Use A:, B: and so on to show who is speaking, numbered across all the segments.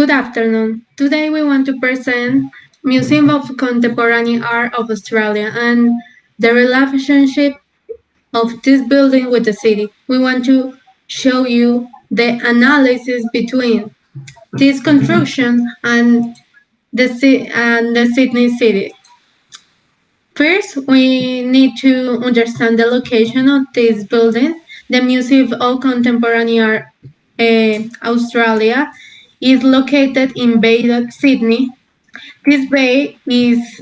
A: Good afternoon. Today we want to present Museum of Contemporary Art of Australia and the relationship of this building with the city. We want to show you the analysis between this construction and the Sydney city. First, we need to understand the location of this building. The Museum of Contemporary Art Australia is located in Bay of Sydney. This bay is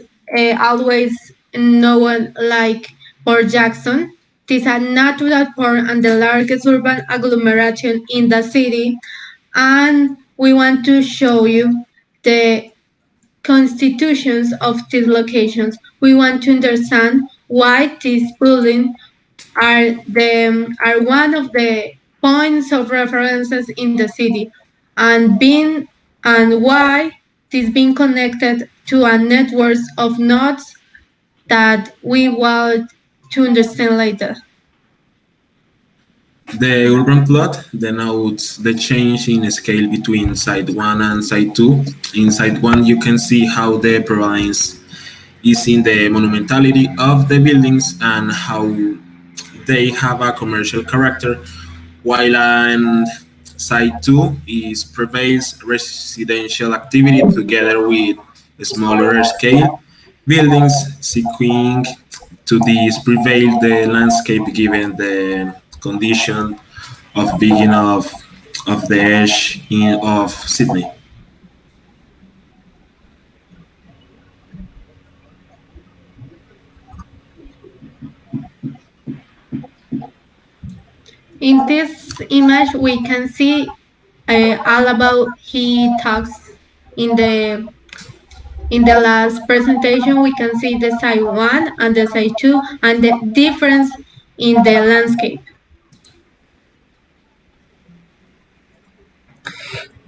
A: always known like Port Jackson. It is a natural port and the largest urban agglomeration in the city. And we want to show you the constitutions of these locations. We want to understand why these buildings are one of the points of references in the city, and why this being connected to a network of nodes that we want to understand later.
B: The urban plot denotes the change in scale between Site 1 and Site 2. In Site 1, you can see how the prevalence is in the monumentality of the buildings and how they have a commercial character, while on Site 2 is prevails residential activity together with smaller scale buildings seeking to this prevail the landscape given the condition of being of the edge of Sydney.
A: In this image, we can see all about he talks in the last presentation. We can see the side 1 and the side 2 and the difference in the landscape.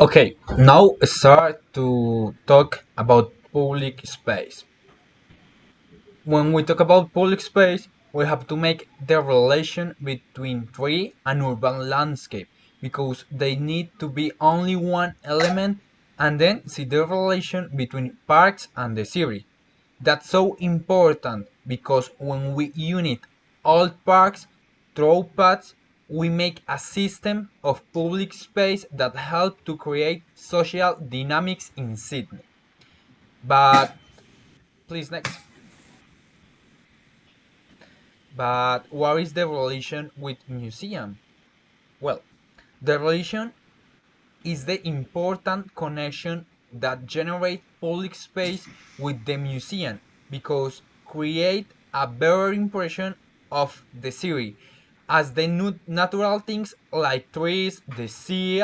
C: Okay, now start to talk about public space. When we talk about public space, we have to make the relation between tree and urban landscape because they need to be only one element and then see the relation between parks and the city. That's so important because when we unite all parks through paths, we make a system of public space that help to create social dynamics in Sydney. But please next. But what is the relation with museum? Well, the relation is the important connection that generate public space with the museum because create a better impression of the city as the natural things like trees, the sea,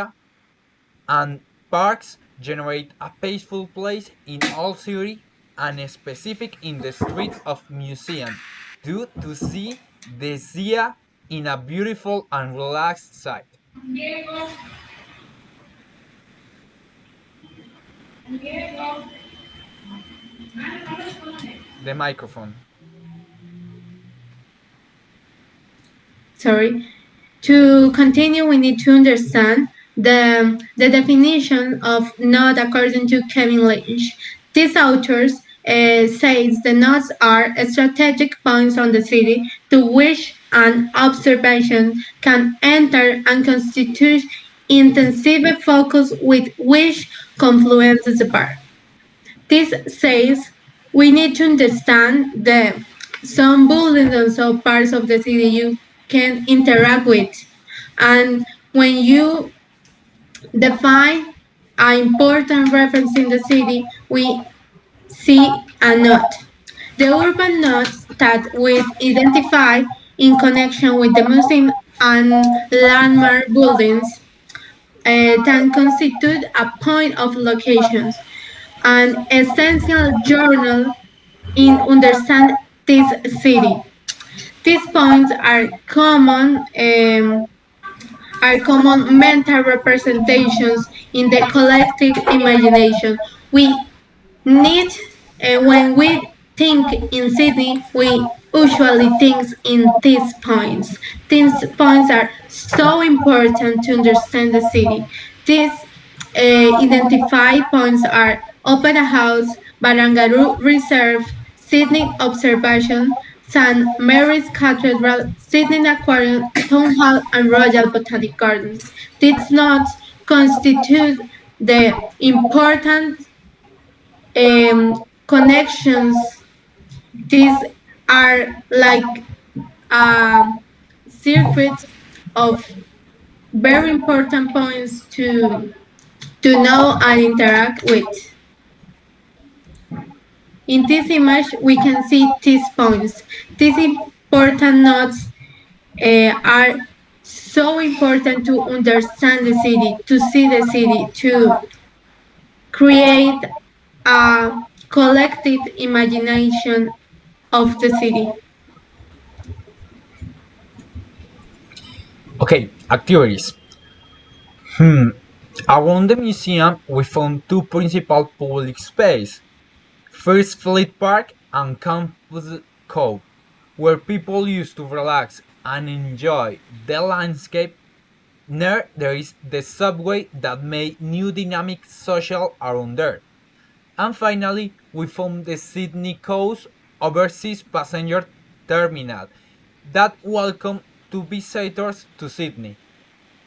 C: and parks generate a peaceful place in all city and specific in the street of museum due to see the sea in a beautiful and relaxed site. The microphone.
A: Sorry. To continue, we need to understand the definition of node according to Kevin Lynch. These authors says the nodes are strategic points on the city to which an observation can enter and constitute intensive focus with which confluences the park. This says we need to understand that some buildings and some parts of the city you can interact with. And when you define an important reference in the city, we see a node. The urban nodes that we identify in connection with the museum and landmark buildings that constitute a point of locations, an essential journal in understand this city. These points are common mental representations in the collective imagination. We need when we think in Sydney, we usually think in these points. These points are so important to understand the city. These identified points are Opera House, Barangaroo Reserve, Sydney Observation, St. Mary's Cathedral, Sydney Aquarium, Town Hall, and Royal Botanic Gardens. These notes constitute the important connections. These are like a circuit of very important points to know and interact with. In this image, we can see these points. These important notes are so important to understand the city, to see the city, to create a collective imagination of the city.
C: Okay, activities. Hmm. Around the museum, we found two principal public spaces. First Fleet Park and Campus Cove, where people used to relax and enjoy the landscape. Near there is the subway that made new dynamic social around there. And finally, we found the Sydney Coast Overseas Passenger Terminal that welcome to visitors to Sydney.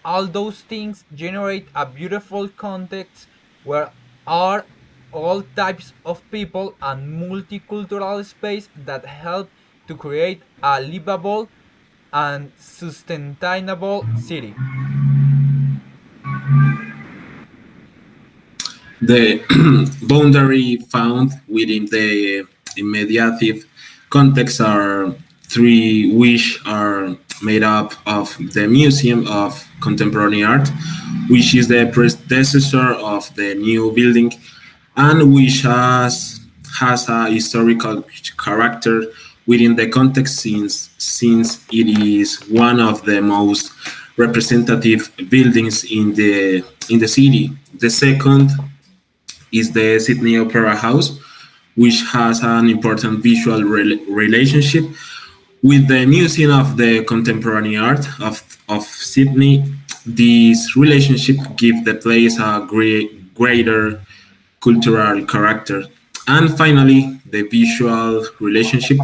C: All those things generate a beautiful context where are all types of people and multicultural space that help to create a livable and sustainable city.
B: The boundary found within the immediate context are three which are made up of the Museum of Contemporary Art, which is the predecessor of the new building and which has a historical character within the context since it is one of the most representative buildings in the city. The second is the Sydney Opera House, which has an important visual relationship with the Museum of the Contemporary Art of Sydney. This relationship gives the place a greater cultural character. And finally, the visual relationship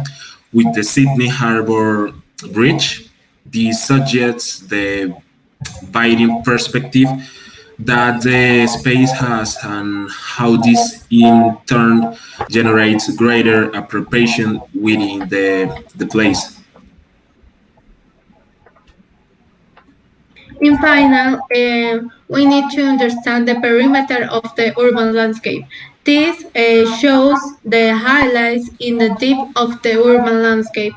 B: with the Sydney Harbour Bridge. This suggests the widening perspective that the space has and how this in turn generates greater appropriation within the place.
A: In final, we need to understand the perimeter of the urban landscape. This shows the highlights in the depth of the urban landscape.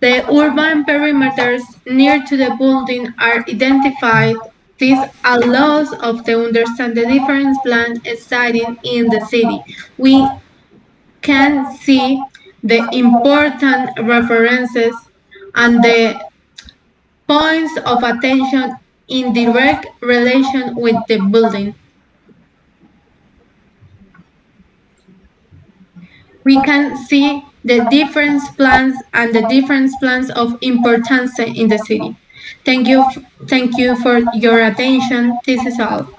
A: The urban perimeters near to the building are identified. This allows us to understand the different plans existing in the city. We can see the important references and the points of attention in direct relation with the building. We can see the different plans and the different plans of importance in the city. Thank you for your attention. This is all.